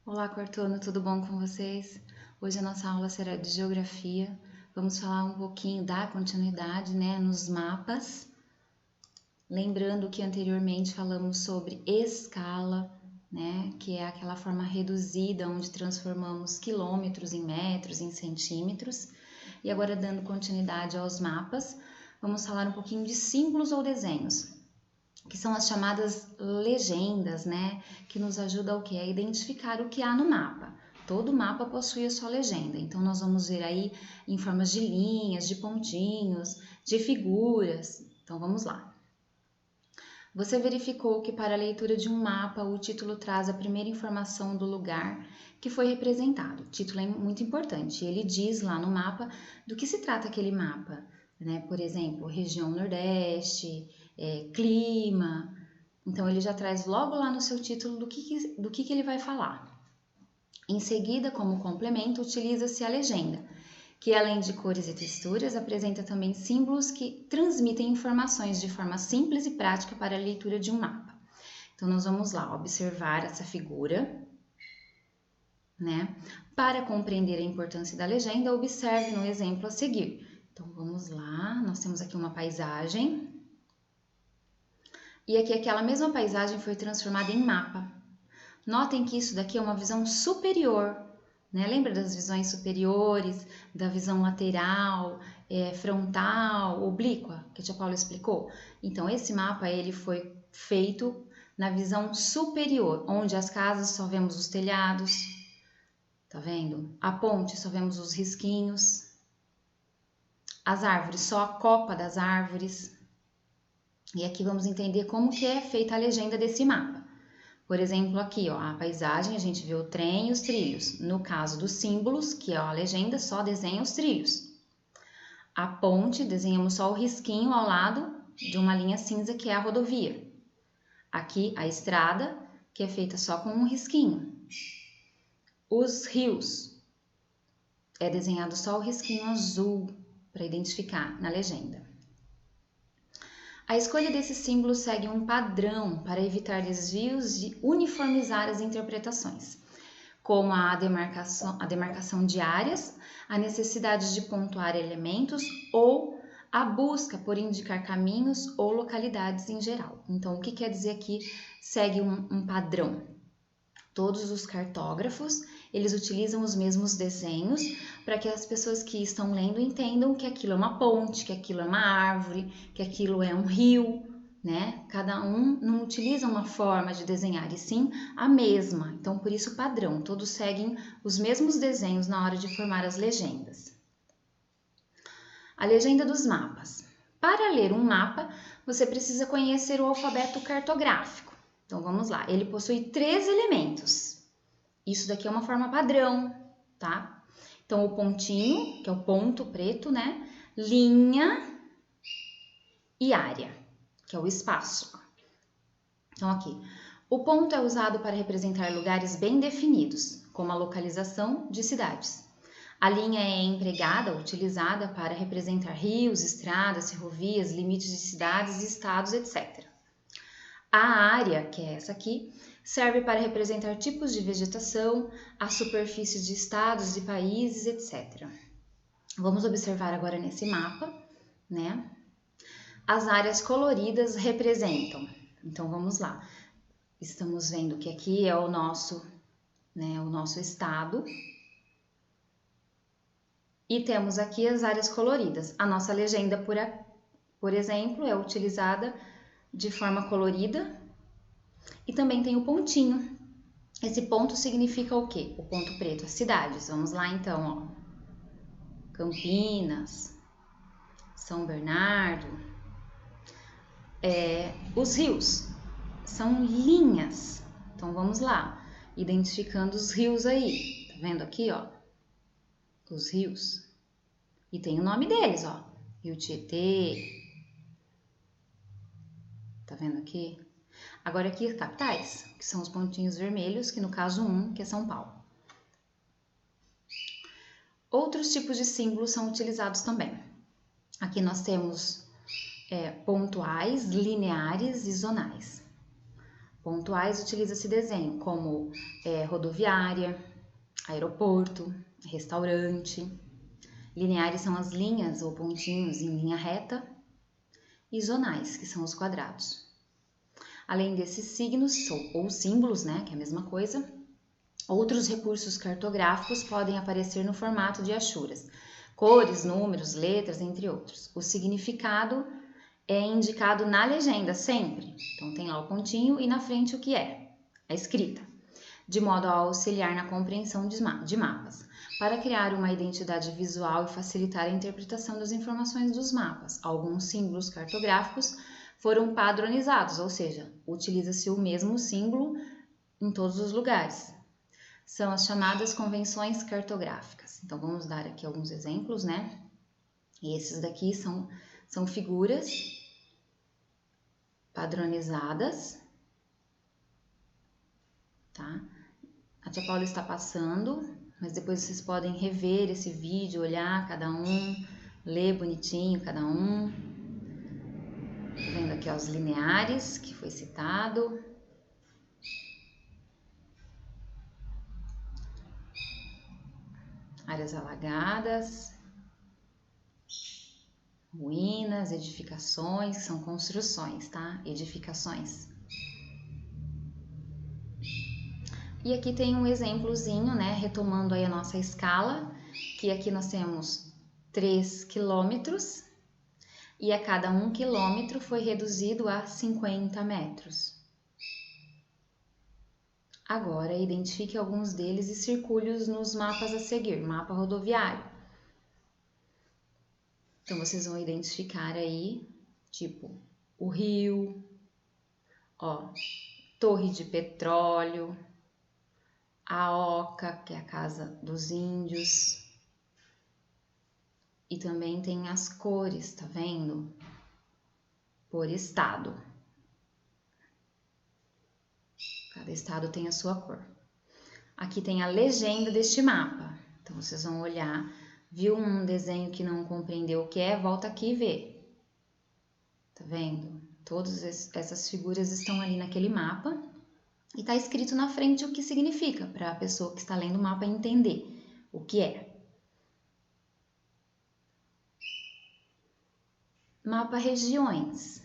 Olá, quarto ano, tudo bom com vocês? Hoje a nossa aula será de geografia. Vamos falar um pouquinho da continuidade, nos mapas. Lembrando que anteriormente falamos sobre escala, que é aquela forma reduzida onde transformamos quilômetros em metros, em centímetros. E agora, dando continuidade aos mapas, vamos falar um pouquinho de símbolos ou desenhos, que são as chamadas legendas, que nos ajuda o quê? A identificar o que há no mapa. Todo mapa possui a sua legenda, então nós vamos ver aí em formas de linhas, de pontinhos, de figuras. Então vamos lá. Você verificou que para a leitura de um mapa o título traz a primeira informação do lugar que foi representado. O título é muito importante, ele diz lá no mapa do que se trata aquele mapa, Por exemplo, região Nordeste, clima. Então ele já traz logo lá no seu título do que ele vai falar. Em seguida, como complemento, utiliza-se a legenda, que além de cores e texturas, apresenta também símbolos que transmitem informações de forma simples e prática para a leitura de um mapa. Então nós vamos lá observar essa figura, Para compreender a importância da legenda, observe no exemplo a seguir. Então vamos lá, nós temos aqui uma paisagem. E aqui aquela mesma paisagem foi transformada em mapa. Notem que isso daqui é uma visão superior, Lembra das visões superiores, da visão lateral, frontal, oblíqua, que a tia Paula explicou? Então, esse mapa ele foi feito na visão superior, onde as casas só vemos os telhados, tá vendo? A ponte só vemos os risquinhos, as árvores, só a copa das árvores. E aqui vamos entender como que é feita a legenda desse mapa. Por exemplo, aqui, a paisagem, a gente vê o trem e os trilhos. No caso dos símbolos, que é a legenda, só desenha os trilhos. A ponte, desenhamos só o risquinho ao lado de uma linha cinza, que é a rodovia. Aqui, a estrada, que é feita só com um risquinho. Os rios, é desenhado só o risquinho azul, para identificar na legenda. A escolha desses símbolos segue um padrão para evitar desvios e uniformizar as interpretações, como a demarcação de áreas, a necessidade de pontuar elementos ou a busca por indicar caminhos ou localidades em geral. Então, o que quer dizer aqui? Segue um padrão. Todos os cartógrafos, eles utilizam os mesmos desenhos para que as pessoas que estão lendo entendam que aquilo é uma ponte, que aquilo é uma árvore, que aquilo é um rio, Cada um não utiliza uma forma de desenhar, e sim a mesma. Então, por isso, padrão. Todos seguem os mesmos desenhos na hora de formar as legendas. A legenda dos mapas. Para ler um mapa, você precisa conhecer o alfabeto cartográfico. Então, vamos lá. Ele possui 3 elementos. Isso daqui é uma forma padrão, tá? Então, o pontinho, que é o ponto preto, Linha e área, que é o espaço. Então, aqui. O ponto é usado para representar lugares bem definidos, como a localização de cidades. A linha é empregada, utilizada para representar rios, estradas, ferrovias, limites de cidades, estados, etc. A área, que é essa aqui, serve para representar tipos de vegetação, as superfícies de estados e países, etc. Vamos observar agora nesse mapa, As áreas coloridas representam. Então, vamos lá. Estamos vendo que aqui é o nosso estado. E temos aqui as áreas coloridas. A nossa legenda, por exemplo, é utilizada de forma colorida. E também tem o pontinho. Esse ponto significa o quê? O ponto preto, as cidades. Vamos lá então, Campinas, São Bernardo. Os rios são linhas. Então vamos lá, identificando os rios aí. Tá vendo aqui, os rios. E tem o nome deles, Rio Tietê. Tá vendo aqui? Agora aqui as capitais, que são os pontinhos vermelhos, que no caso que é São Paulo. Outros tipos de símbolos são utilizados também. Aqui nós temos pontuais, lineares e zonais. Pontuais utiliza-se desenho como rodoviária, aeroporto, restaurante. Lineares são as linhas ou pontinhos em linha reta. E zonais, que são os quadrados. Além desses signos ou símbolos, né, que é a mesma coisa, outros recursos cartográficos podem aparecer no formato de achuras. Cores, números, letras, entre outros. O significado é indicado na legenda sempre. Então tem lá o pontinho e na frente o que é, a escrita, de modo a auxiliar na compreensão de mapas, para criar uma identidade visual e facilitar a interpretação das informações dos mapas. Alguns símbolos cartográficos foram padronizados, ou seja, utiliza-se o mesmo símbolo em todos os lugares. São as chamadas convenções cartográficas. Então vamos dar aqui alguns exemplos, né? E esses daqui são figuras padronizadas, tá? A tia Paula está passando, mas depois vocês podem rever esse vídeo, olhar cada um, ler bonitinho cada um. Tá vendo aqui ó, os lineares que foi citado. Áreas alagadas, ruínas, edificações, que são construções, tá? Edificações. E aqui tem um exemplozinho, né? Retomando aí a nossa escala, que aqui nós temos 3 quilômetros e a cada 1 quilômetro foi reduzido a 50 metros. Agora, identifique alguns deles e circule-os nos mapas a seguir. Mapa rodoviário. Então, vocês vão identificar aí, tipo, o rio, ó, torre de petróleo, a Oca, que é a casa dos índios. E também tem as cores, tá vendo? Por estado. Cada estado tem a sua cor. Aqui tem a legenda deste mapa. Então, vocês vão olhar. Viu um desenho que não compreendeu o que é? Volta aqui e vê. Tá vendo? Todas essas figuras estão ali naquele mapa. E tá escrito na frente o que significa, para a pessoa que está lendo o mapa entender o que é. Mapa regiões.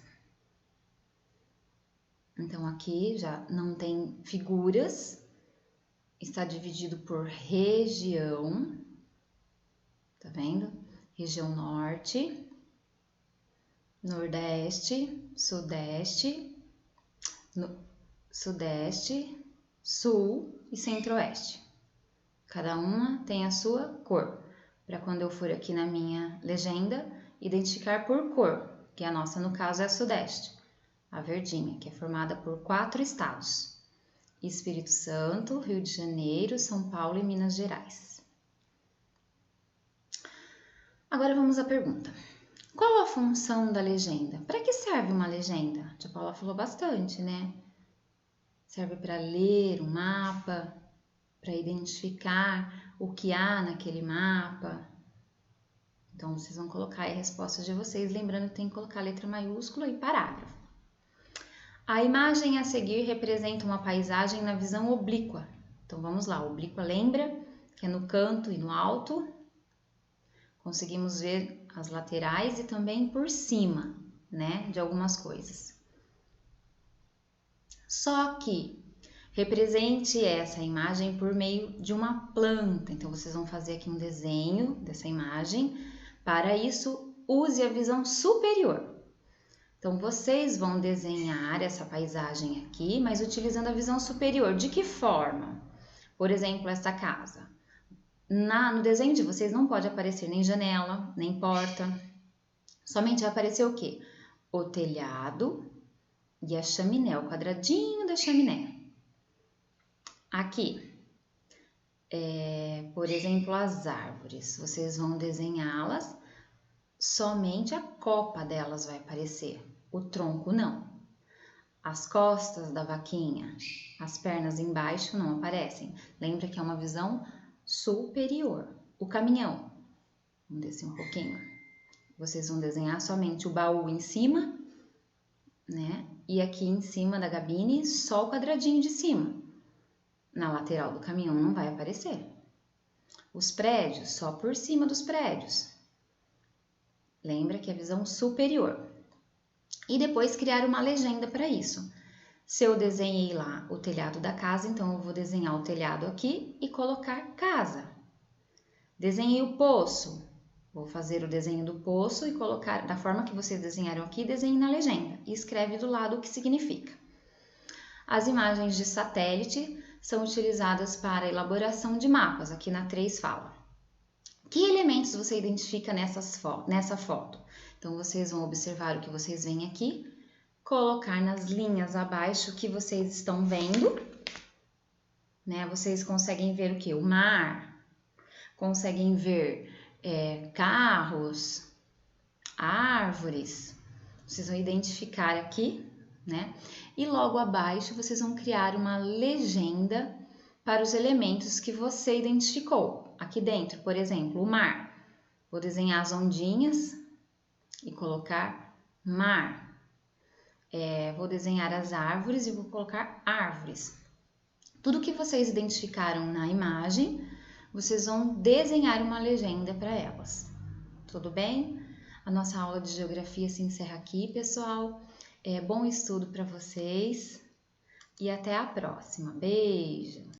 Então, aqui já não tem figuras, está dividido por região, tá vendo? Região norte, nordeste, sudeste, sudeste, sul e centro-oeste. Cada uma tem a sua cor, para quando eu for aqui na minha legenda, identificar por cor, que a nossa no caso é a sudeste. A verdinha, que é formada por 4 estados: Espírito Santo, Rio de Janeiro, São Paulo e Minas Gerais. Agora vamos à pergunta. Qual a função da legenda? Para que serve uma legenda? A tia Paula falou bastante, né? Serve para ler o mapa, para identificar o que há naquele mapa. Então, vocês vão colocar aí a resposta de vocês, lembrando que tem que colocar letra maiúscula e parágrafo. A imagem a seguir representa uma paisagem na visão oblíqua. Então, vamos lá. Oblíqua lembra que é no canto e no alto. Conseguimos ver as laterais e também por cima, né, de algumas coisas. Só que represente essa imagem por meio de uma planta. Então, vocês vão fazer aqui um desenho dessa imagem. Para isso, use a visão superior. Então, vocês vão desenhar essa paisagem aqui, mas utilizando a visão superior. De que forma? Por exemplo, essa casa. No desenho de vocês não pode aparecer nem janela, nem porta. Somente vai aparecer o quê? O telhado e a chaminé, o quadradinho da chaminé. Aqui, por exemplo, as árvores. Vocês vão desenhá-las, somente a copa delas vai aparecer, o tronco não. As costas da vaquinha, as pernas embaixo não aparecem. Lembra que é uma visão superior. O caminhão, vamos descer um pouquinho. Vocês vão desenhar somente o baú em cima né? E aqui em cima da gabine, só o quadradinho de cima. Na lateral do caminhão não vai aparecer. Os prédios, só por cima dos prédios. Lembra que é a visão superior. E depois criar uma legenda para isso. Se eu desenhei lá o telhado da casa, então eu vou desenhar o telhado aqui e colocar casa. Desenhei o poço. Vou fazer o desenho do poço e colocar, da forma que vocês desenharam aqui, desenhe na legenda. E escreve do lado o que significa. As imagens de satélite são utilizadas para a elaboração de mapas. Aqui na 3 fala. Que elementos você identifica nessa foto? Então, vocês vão observar o que vocês veem aqui, colocar nas linhas abaixo o que vocês estão vendo, né? Vocês conseguem ver o que? O mar, conseguem ver carros, árvores. Vocês vão identificar aqui, né? E logo abaixo vocês vão criar uma legenda para os elementos que você identificou. Aqui dentro, por exemplo, o mar. Vou desenhar as ondinhas e colocar mar. Vou desenhar as árvores e vou colocar árvores. Tudo que vocês identificaram na imagem, vocês vão desenhar uma legenda para elas. Tudo bem? A nossa aula de geografia se encerra aqui, pessoal. Bom estudo para vocês e até a próxima. Beijo!